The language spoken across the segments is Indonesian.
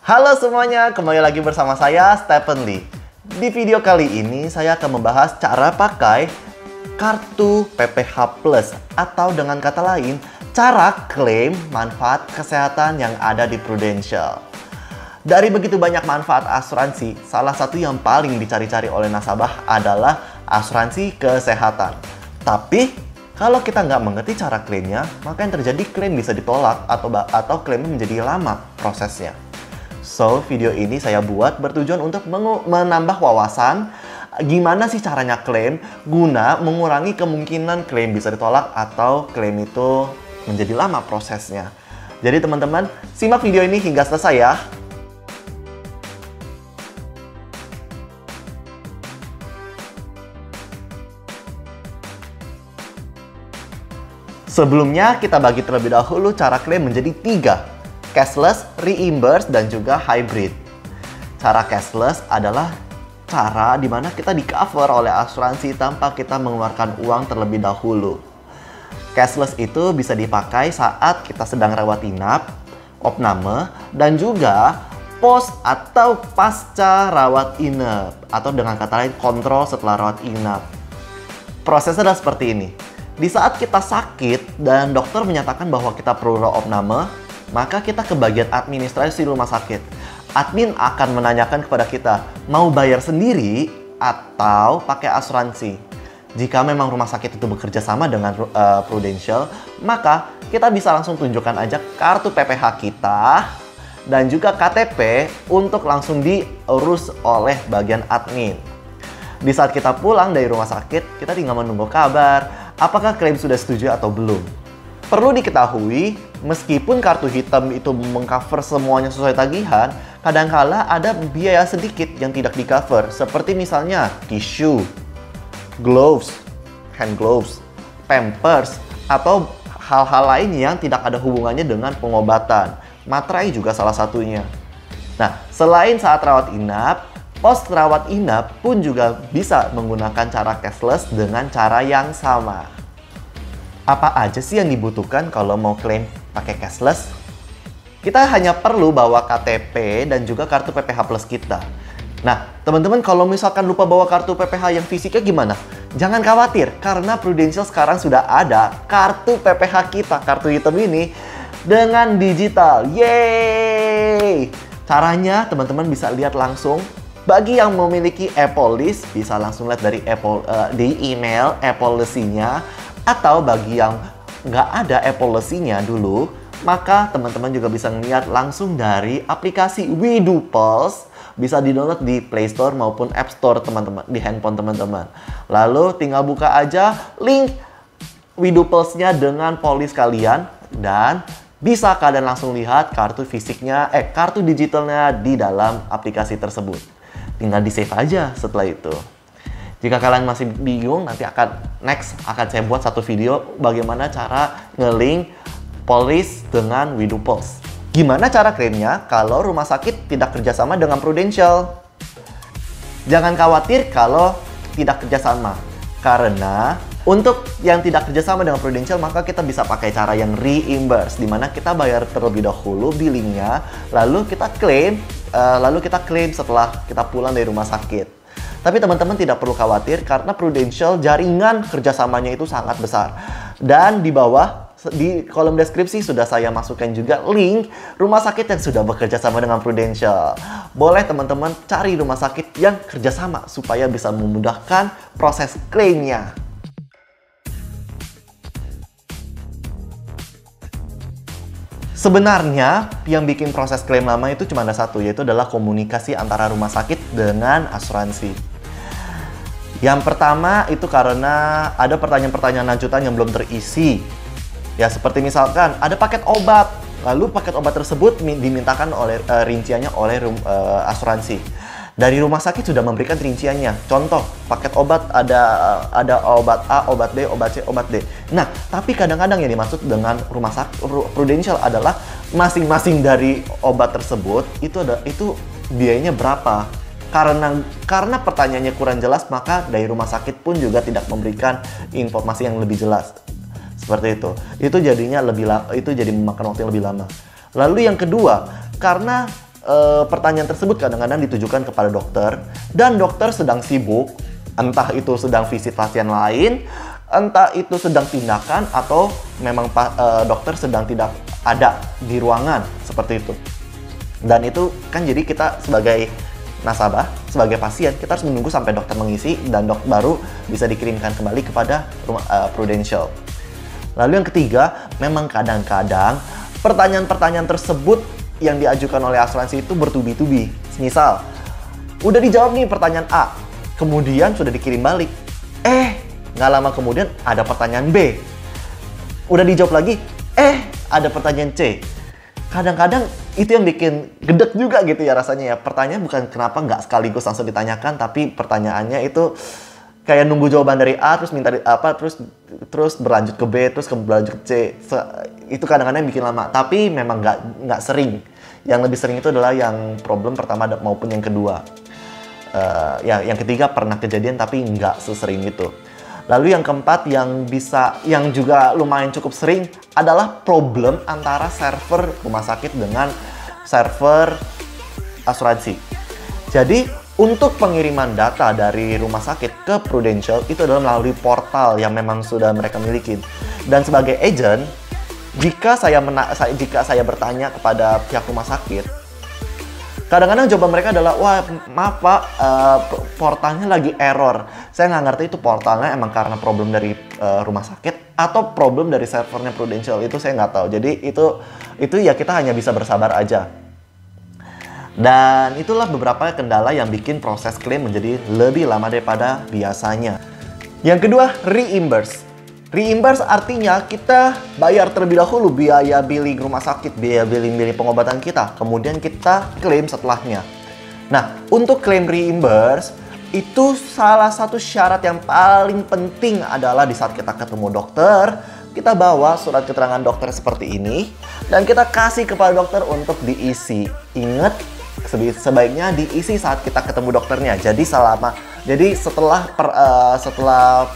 Halo semuanya, kembali lagi bersama saya, Stephen Lee. Di video kali ini, saya akan membahas cara pakai kartu PPH Plus, atau dengan kata lain, cara klaim manfaat kesehatan yang ada di Prudential. Dari begitu banyak manfaat asuransi, salah satu yang paling dicari-cari oleh nasabah adalah asuransi kesehatan. Tapi, kalau kita nggak mengerti cara klaimnya, maka yang terjadi klaim bisa ditolak atau klaimnya menjadi lama prosesnya. So, video ini saya buat bertujuan untuk menambah wawasan gimana sih caranya klaim guna mengurangi kemungkinan klaim bisa ditolak atau klaim itu menjadi lama prosesnya. Jadi teman-teman, simak video ini hingga selesai ya. Sebelumnya, kita bagi terlebih dahulu cara klaim menjadi 3. Cashless, reimburse, dan juga hybrid. Cara cashless adalah cara di mana kita di-cover oleh asuransi tanpa kita mengeluarkan uang terlebih dahulu. Cashless itu bisa dipakai saat kita sedang rawat inap, opname, dan juga post atau pasca rawat inap, atau dengan kata lain kontrol setelah rawat inap. Prosesnya adalah seperti ini. Di saat kita sakit dan dokter menyatakan bahwa kita perlu opname, maka kita ke bagian administrasi rumah sakit. Admin akan menanyakan kepada kita, mau bayar sendiri atau pakai asuransi. Jika memang rumah sakit itu bekerja sama dengan Prudential, maka kita bisa langsung tunjukkan aja kartu PPH kita dan juga KTP untuk langsung diurus oleh bagian admin. Di saat kita pulang dari rumah sakit, kita tinggal menunggu kabar apakah klaim sudah setuju atau belum. Perlu diketahui, meskipun kartu hitam itu mengcover semuanya sesuai tagihan, kadangkala ada biaya sedikit yang tidak di-cover, seperti misalnya tisu, gloves, hand gloves, pampers, atau hal-hal lain yang tidak ada hubungannya dengan pengobatan. Materai juga salah satunya. Nah, selain saat rawat inap, post rawat inap pun juga bisa menggunakan cara cashless dengan cara yang sama. Apa aja sih yang dibutuhkan kalau mau klaim pakai cashless? Kita hanya perlu bawa KTP dan juga kartu PPH Plus kita. Nah, teman-teman kalau misalkan lupa bawa kartu PPH yang fisiknya gimana? Jangan khawatir, karena Prudential sekarang sudah ada kartu PPH kita, kartu hitam ini, dengan digital. Yeay! Caranya teman-teman bisa lihat langsung. Bagi yang memiliki Apple List, bisa langsung lihat dari di email Apple List-nya. Atau bagi yang nggak ada Apple List-nya dulu, maka teman-teman juga bisa ngeliat langsung dari aplikasi WeDoPulse. Bisa di-download di Play Store maupun App Store teman-teman, di handphone teman-teman. Lalu tinggal buka aja link WeDoPulse-nya dengan polis kalian, dan bisa kalian langsung lihat kartu fisiknya, kartu digitalnya di dalam aplikasi tersebut. Tinggal di-save aja setelah itu. Jika kalian masih bingung, nanti akan saya buat satu video bagaimana cara nge-link polis dengan WeDoPulse. Gimana cara klaimnya kalau rumah sakit tidak kerjasama dengan Prudential? Jangan khawatir kalau tidak kerjasama, karena untuk yang tidak kerjasama dengan Prudential, maka kita bisa pakai cara yang reimburse, di mana kita bayar terlebih dahulu billingnya, lalu kita klaim setelah kita pulang dari rumah sakit. Tapi teman-teman tidak perlu khawatir karena Prudential jaringan kerjasamanya itu sangat besar. Dan di bawah, di kolom deskripsi sudah saya masukkan juga link rumah sakit yang sudah bekerja sama dengan Prudential. Boleh teman-teman cari rumah sakit yang kerjasama supaya bisa memudahkan proses klaimnya. Sebenarnya yang bikin proses klaim lama itu cuma ada satu, yaitu adalah komunikasi antara rumah sakit dengan asuransi. Yang pertama itu karena ada pertanyaan-pertanyaan lanjutan yang belum terisi. Ya, seperti misalkan ada paket obat, lalu paket obat tersebut dimintakan oleh rinciannya oleh asuransi. Dari rumah sakit sudah memberikan rinciannya. Contoh, paket obat ada obat A, obat B, obat C, obat D. Nah, tapi kadang-kadang yang dimaksud dengan rumah sakit Prudential adalah masing-masing dari obat tersebut itu biayanya berapa. Karena pertanyaannya kurang jelas, maka dari rumah sakit pun juga tidak memberikan informasi yang lebih jelas. Seperti itu. Itu jadinya itu jadi memakan waktu yang lebih lama. Lalu yang kedua, karena pertanyaan tersebut kadang-kadang ditujukan kepada dokter dan dokter sedang sibuk, entah itu sedang visit pasien lain, entah itu sedang tindakan atau memang dokter sedang tidak ada di ruangan seperti itu. Dan itu kan jadi kita sebagai nasabah, sebagai pasien, kita harus menunggu sampai dokter mengisi dan baru bisa dikirimkan kembali kepada Prudential. Lalu yang ketiga, memang kadang-kadang pertanyaan-pertanyaan tersebut yang diajukan oleh asuransi itu bertubi-tubi. Misal, udah dijawab nih pertanyaan A, kemudian sudah dikirim balik. Nggak lama kemudian ada pertanyaan B. Udah dijawab lagi, ada pertanyaan C. Kadang-kadang itu yang bikin gedek juga gitu ya rasanya ya. Pertanyaan bukan kenapa nggak sekaligus langsung ditanyakan, tapi pertanyaannya itu kayak nunggu jawaban dari A, terus minta terus berlanjut ke B, terus berlanjut ke C. Itu kadang-kadang bikin lama, tapi memang nggak sering. Yang lebih sering itu adalah yang problem pertama maupun yang kedua. Yang ketiga pernah kejadian tapi nggak sesering itu. Lalu yang keempat yang juga lumayan cukup sering adalah problem antara server rumah sakit dengan server asuransi. Jadi untuk pengiriman data dari rumah sakit ke Prudential itu adalah melalui portal yang memang sudah mereka miliki. Dan sebagai agent, jika saya bertanya kepada pihak rumah sakit, kadang-kadang jawaban mereka adalah, wah maaf pak, portalnya lagi error. Saya nggak ngerti itu portalnya emang karena problem dari rumah sakit atau problem dari servernya Prudential, itu saya nggak tahu. Jadi itu ya kita hanya bisa bersabar aja. Dan itulah beberapa kendala yang bikin proses klaim menjadi lebih lama daripada biasanya. Yang kedua, reimburse. Reimburse artinya kita bayar terlebih dahulu biaya billing rumah sakit, biaya billing pengobatan kita, kemudian kita klaim setelahnya. Nah, untuk klaim reimburse, itu salah satu syarat yang paling penting adalah di saat kita ketemu dokter, kita bawa surat keterangan dokter seperti ini, dan kita kasih kepada dokter untuk diisi. Ingat, sebaiknya diisi saat kita ketemu dokternya. Jadi setelah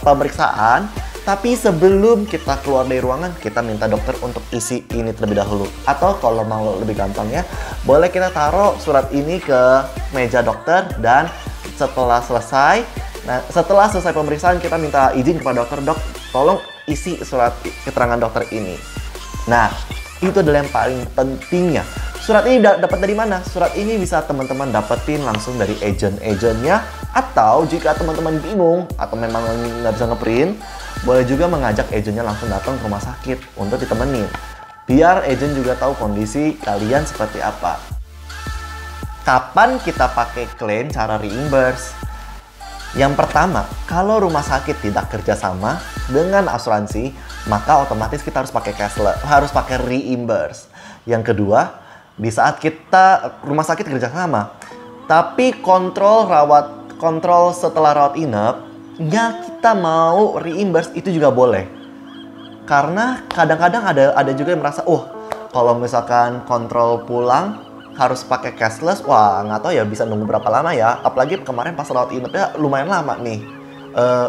pemeriksaan, tapi sebelum kita keluar dari ruangan, kita minta dokter untuk isi ini terlebih dahulu. Atau kalau mau lebih gampangnya, boleh kita taruh surat ini ke meja dokter dan setelah selesai pemeriksaan kita minta izin kepada dokter, dok, tolong isi surat keterangan dokter ini. Nah, itu adalah yang paling pentingnya. Surat ini dapat dari mana? Surat ini bisa teman-teman dapetin langsung dari agent-agentnya, atau jika teman-teman bingung atau memang nggak bisa ngeprint, boleh juga mengajak agentnya langsung datang ke rumah sakit untuk ditemenin. Biar agent juga tahu kondisi kalian seperti apa. Kapan kita pakai klaim cara reimburse? Yang pertama, kalau rumah sakit tidak kerjasama dengan asuransi, maka otomatis kita harus pakai cashless, harus pakai reimburse. Yang kedua, di saat rumah sakit kerjasama, tapi kontrol setelah rawat inap, ya kita mau reimburse itu juga boleh. Karena kadang-kadang ada juga yang merasa, kalau misalkan kontrol pulang harus pakai cashless, wah nggak tahu ya bisa nunggu berapa lama ya. Apalagi kemarin pas rawat inapnya lumayan lama nih.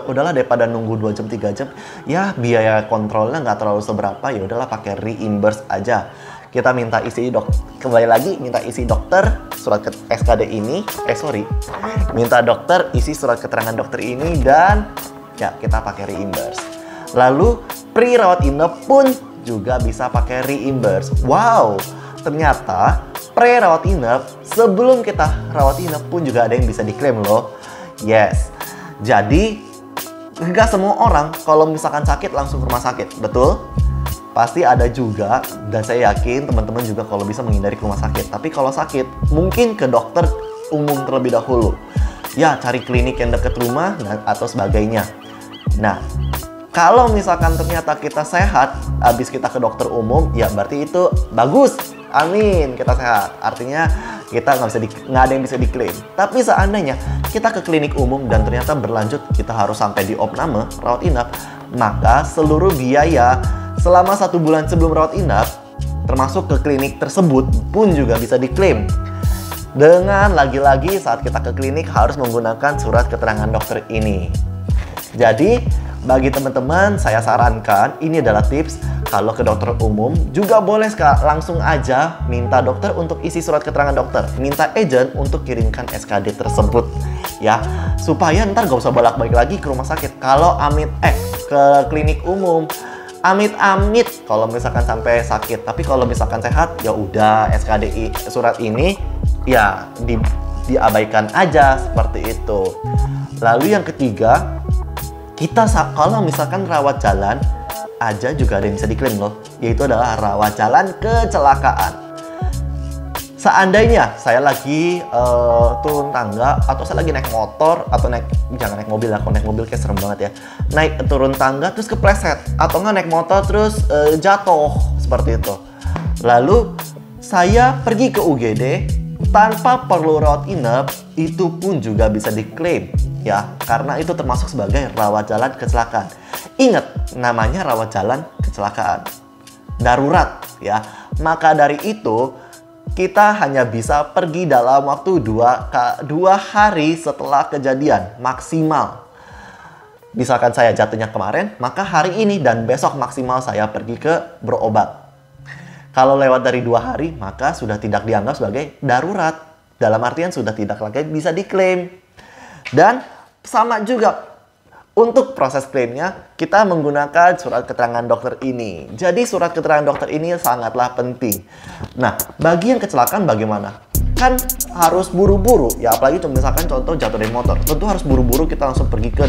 Udahlah daripada nunggu 2 jam 3 jam, ya biaya kontrolnya nggak terlalu seberapa, ya udahlah pakai reimburse aja. Kita minta isi minta isi dokter surat SKD ini, minta dokter isi surat keterangan dokter ini, dan ya kita pakai reimburse. Lalu pre-rawat inap pun juga bisa pakai reimburse. Wow, ternyata pre-rawat inap, sebelum kita rawat inap pun juga ada yang bisa diklaim loh. Yes, jadi nggak semua orang kalau misalkan sakit langsung ke rumah sakit, betul? Pasti ada juga, dan saya yakin teman-teman juga kalau bisa menghindari ke rumah sakit. Tapi kalau sakit, mungkin ke dokter umum terlebih dahulu. Ya, cari klinik yang dekat rumah atau sebagainya. Nah, kalau misalkan ternyata kita sehat, habis kita ke dokter umum, ya berarti itu bagus. Amin, kita sehat. Artinya kita nggak ada yang bisa diklaim. Tapi seandainya kita ke klinik umum dan ternyata berlanjut, kita harus sampai di opname, rawat inap, maka seluruh biaya selama 1 bulan sebelum rawat inap, termasuk ke klinik tersebut, pun juga bisa diklaim. Dengan lagi-lagi saat kita ke klinik harus menggunakan surat keterangan dokter ini. Jadi, bagi teman-teman saya sarankan, ini adalah tips. kalau ke dokter umum juga boleh langsung aja minta dokter untuk isi surat keterangan dokter, minta agent untuk kirimkan SKD tersebut ya, supaya ntar gak usah bolak-balik lagi ke rumah sakit. Kalau ke klinik umum, amit-amit kalau misalkan sampai sakit, tapi kalau misalkan sehat ya udah SKD surat ini ya diabaikan aja seperti itu. Lalu yang ketiga, kita kalau misalkan rawat jalan aja juga ada yang bisa diklaim loh, yaitu adalah rawat jalan kecelakaan. Seandainya saya lagi turun tangga, atau saya lagi naik motor, atau jangan naik mobil lah, kalau naik mobil kayak serem banget ya. Turun tangga terus kepleset, atau nggak naik motor terus jatuh seperti itu. Lalu saya pergi ke UGD tanpa perlu rawat inap, itu pun juga bisa diklaim ya, karena itu termasuk sebagai rawat jalan kecelakaan. Ingat, namanya rawat jalan kecelakaan darurat ya. Maka dari itu kita hanya bisa pergi dalam waktu 2 hari setelah kejadian maksimal. Misalkan saya jatuhnya kemarin, maka hari ini dan besok maksimal saya pergi ke berobat. Kalau lewat dari 2 hari, maka sudah tidak dianggap sebagai darurat. Dalam artian sudah tidak lagi bisa diklaim. Dan sama juga untuk proses klaimnya, kita menggunakan surat keterangan dokter ini. Jadi surat keterangan dokter ini sangatlah penting. Nah, bagi yang kecelakaan bagaimana? Kan harus buru-buru ya, apalagi misalkan contoh jatuh dari motor. Tentu harus buru-buru kita langsung pergi ke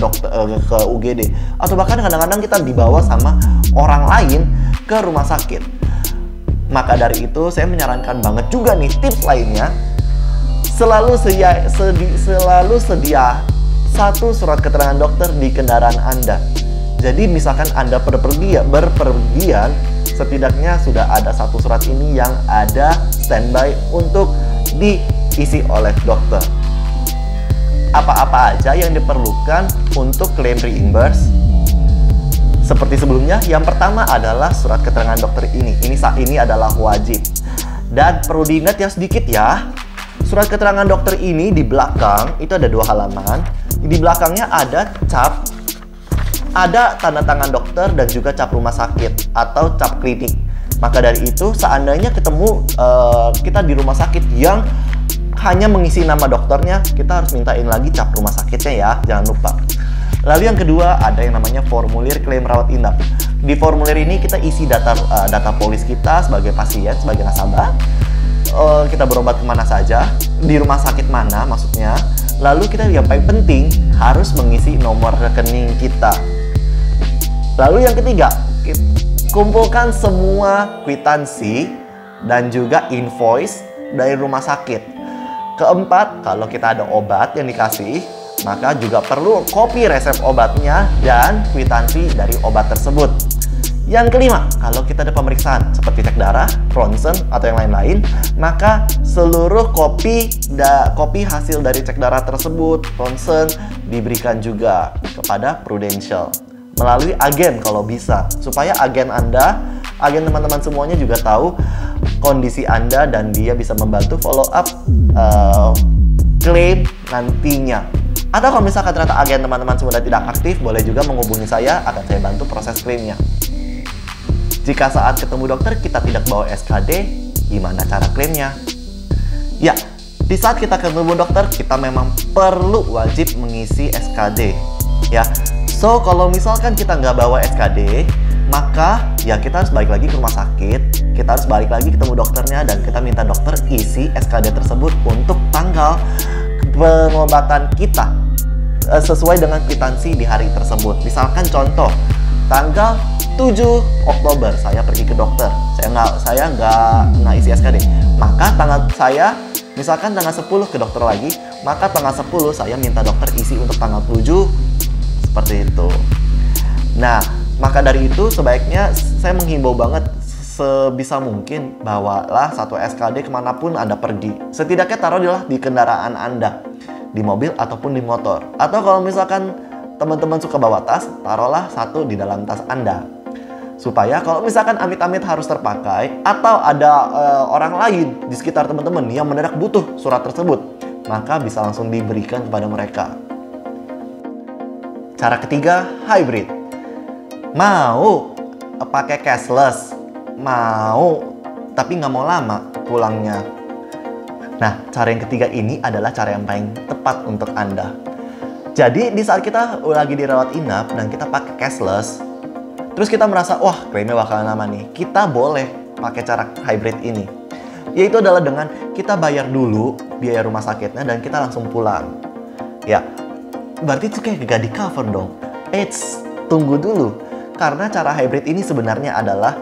ke UGD. Atau bahkan kadang-kadang kita dibawa sama orang lain ke rumah sakit. Maka dari itu saya menyarankan banget juga nih tips lainnya. Selalu sedia satu surat keterangan dokter di kendaraan Anda. Jadi misalkan Anda berpergian, setidaknya sudah ada satu surat ini yang ada standby untuk diisi oleh dokter. Apa-apa aja yang diperlukan untuk klaim reimburse? Seperti sebelumnya, yang pertama adalah surat keterangan dokter ini. Ini adalah wajib. Dan perlu diingat ya sedikit ya, surat keterangan dokter ini di belakang itu ada 2 halaman. Di belakangnya ada cap, ada tanda tangan dokter dan juga cap rumah sakit atau cap klinik. Maka dari itu, seandainya ketemu kita di rumah sakit yang hanya mengisi nama dokternya, kita harus mintain lagi cap rumah sakitnya ya, jangan lupa. Lalu yang kedua, ada yang namanya formulir klaim rawat inap. Di formulir ini kita isi data polis kita sebagai pasien, sebagai nasabah. Kita berobat kemana saja, di rumah sakit mana maksudnya. Lalu kita yang paling penting harus mengisi nomor rekening kita. Lalu yang ketiga, kumpulkan semua kwitansi dan juga invoice dari rumah sakit. Keempat, kalau kita ada obat yang dikasih, maka juga perlu kopi resep obatnya dan kwitansi dari obat tersebut. Yang kelima, kalau kita ada pemeriksaan seperti cek darah, ronsen, atau yang lain-lain, maka seluruh kopi hasil dari cek darah tersebut, ronsen, diberikan juga kepada Prudential melalui agen kalau bisa, supaya agen teman-teman semuanya juga tahu kondisi Anda dan dia bisa membantu follow up klaim nantinya. Atau kalau misalkan ternyata agen teman-teman sudah tidak aktif, boleh juga menghubungi saya, akan saya bantu proses klaimnya. Jika saat ketemu dokter kita tidak bawa SKD, gimana cara klaimnya? Ya, di saat kita ketemu dokter, kita memang perlu wajib mengisi SKD. Ya, so kalau misalkan kita nggak bawa SKD, maka ya kita harus balik lagi ke rumah sakit, kita harus balik lagi ketemu dokternya, dan kita minta dokter isi SKD tersebut untuk tanggal pengobatan kita sesuai dengan kwitansi di hari tersebut. Misalkan contoh, tanggal 7 Oktober saya pergi ke dokter, saya nggak isi SKD, maka misalkan tanggal 10 ke dokter lagi, maka tanggal 10 saya minta dokter isi untuk tanggal 7, seperti itu. Nah, maka dari itu sebaiknya saya menghimbau banget, sebisa mungkin bawalah satu SKD kemanapun Anda pergi. Setidaknya taruhlah di kendaraan Anda, di mobil ataupun di motor. Atau kalau misalkan teman-teman suka bawa tas, taruhlah satu di dalam tas Anda. Supaya kalau misalkan amit-amit harus terpakai, atau ada orang lain di sekitar teman-teman yang mendadak butuh surat tersebut, maka bisa langsung diberikan kepada mereka. Cara ketiga, hybrid. Mau pakai cashless, mau tapi nggak mau lama pulangnya. Nah, cara yang ketiga ini adalah cara yang paling tepat untuk Anda. Jadi, di saat kita lagi dirawat inap dan kita pakai cashless, terus kita merasa, wah klaimnya bakalan lama nih, kita boleh pakai cara hybrid ini. Yaitu adalah dengan kita bayar dulu biaya rumah sakitnya dan kita langsung pulang. Ya, berarti itu kayak gak di cover dong. Eits, tunggu dulu. Karena cara hybrid ini sebenarnya adalah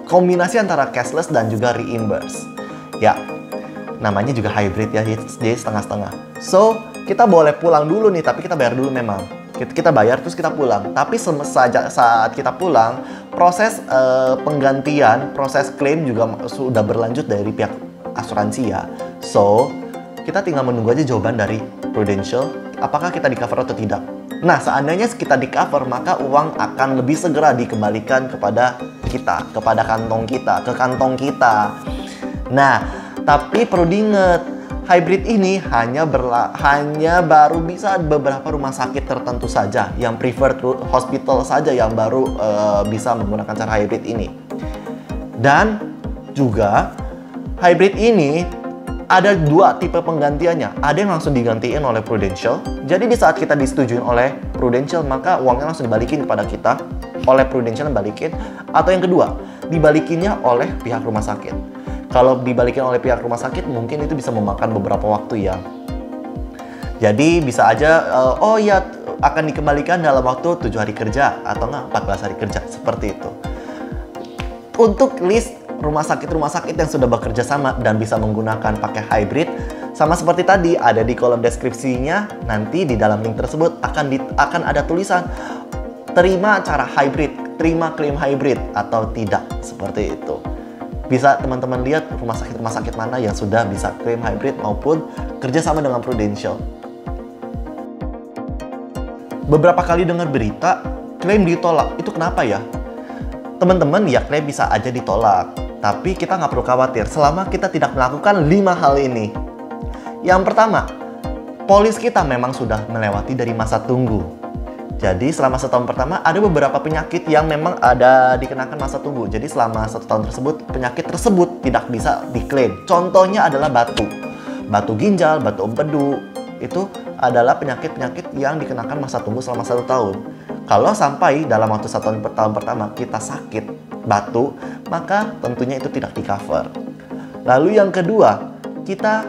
kombinasi antara cashless dan juga reimburse. Ya, namanya juga hybrid ya, jadi setengah-setengah. So, kita boleh pulang dulu nih, tapi kita bayar dulu memang. Kita bayar terus kita pulang. Tapi saat kita pulang, proses penggantian, proses klaim juga sudah berlanjut dari pihak asuransi ya. So, kita tinggal menunggu aja jawaban dari Prudential, apakah kita di cover atau tidak. Nah, seandainya kita di cover, maka uang akan lebih segera dikembalikan kepada kita, kepada kantong kita, ke kantong kita. Nah, tapi perlu diingat, hybrid ini hanya baru bisa beberapa rumah sakit tertentu saja, yang preferred hospital saja yang baru bisa menggunakan cara hybrid ini. Dan juga hybrid ini ada dua tipe penggantiannya. Ada yang langsung digantiin oleh Prudential. Jadi di saat kita disetujui oleh Prudential, maka uangnya langsung dibalikin kepada kita. Oleh Prudential balikin. Atau yang kedua, dibalikinnya oleh pihak rumah sakit. Kalau dibalikin oleh pihak rumah sakit, mungkin itu bisa memakan beberapa waktu ya. Jadi bisa aja, oh ya akan dikembalikan dalam waktu 7 hari kerja. Atau enggak 14 hari kerja. Seperti itu. Untuk list rumah sakit yang sudah bekerja sama dan bisa menggunakan pakai hybrid, sama seperti tadi ada di kolom deskripsinya. Nanti di dalam link tersebut akan ada tulisan terima cara hybrid, terima klaim hybrid atau tidak, seperti itu. Bisa teman-teman lihat rumah sakit mana yang sudah bisa klaim hybrid maupun kerjasama dengan Prudential. Beberapa kali dengar berita klaim ditolak, itu kenapa ya? Teman-teman, ya klaim bisa aja ditolak. Tapi kita nggak perlu khawatir selama kita tidak melakukan 5 hal ini. Yang pertama, polis kita memang sudah melewati dari masa tunggu. Jadi selama 1 tahun pertama ada beberapa penyakit yang memang ada dikenakan masa tunggu. Jadi selama 1 tahun tersebut, penyakit tersebut tidak bisa diklaim. Contohnya adalah batu ginjal, batu empedu. Itu adalah penyakit-penyakit yang dikenakan masa tunggu selama 1 tahun. Kalau sampai dalam waktu 1 tahun pertama kita sakit batu, maka tentunya itu tidak di cover. Lalu yang kedua, kita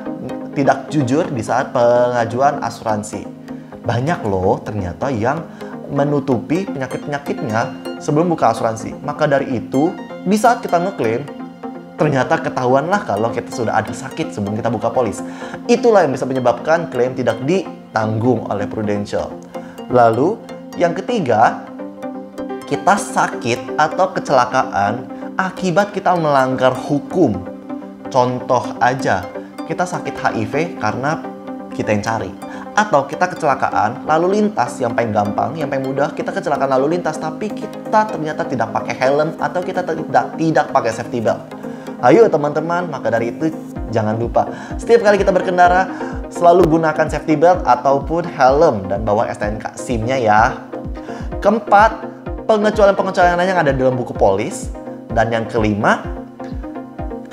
tidak jujur di saat pengajuan asuransi. Banyak loh ternyata yang menutupi penyakit-penyakitnya sebelum buka asuransi. Maka dari itu, di saat kita ngeklaim, ternyata ketahuanlah kalau kita sudah ada sakit sebelum kita buka polis. Itulah yang bisa menyebabkan klaim tidak ditanggung oleh Prudential. Lalu yang ketiga, kita sakit atau kecelakaan akibat kita melanggar hukum. Contoh aja, kita sakit HIV karena kita yang cari. Atau kita kecelakaan lalu lintas, yang paling gampang, yang paling mudah, kita kecelakaan lalu lintas tapi kita ternyata tidak pakai helm atau kita tidak pakai safety belt. Ayo teman-teman, maka dari itu jangan lupa setiap kali kita berkendara selalu gunakan safety belt ataupun helm dan bawa STNK SIM-nya ya. Keempat, pengecualian yang ada dalam buku polis. Dan yang kelima,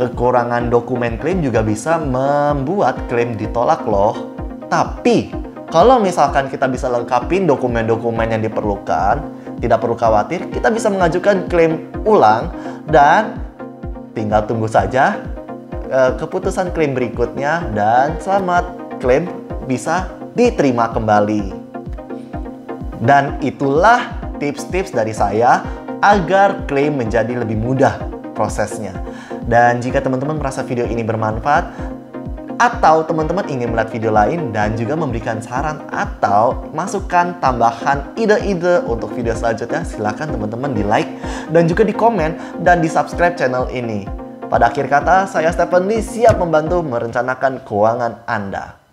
kekurangan dokumen klaim juga bisa membuat klaim ditolak loh. Tapi kalau misalkan kita bisa lengkapin dokumen-dokumen yang diperlukan, tidak perlu khawatir, kita bisa mengajukan klaim ulang dan tinggal tunggu saja keputusan klaim berikutnya dan selamat, klaim bisa diterima kembali. Dan itulah tips-tips dari saya agar klaim menjadi lebih mudah prosesnya. Dan jika teman-teman merasa video ini bermanfaat, atau teman-teman ingin melihat video lain dan juga memberikan saran atau masukan tambahan ide-ide untuk video selanjutnya, silahkan teman-teman di like dan juga di komen dan di subscribe channel ini. Pada akhir kata, saya Stephen Lee siap membantu merencanakan keuangan Anda.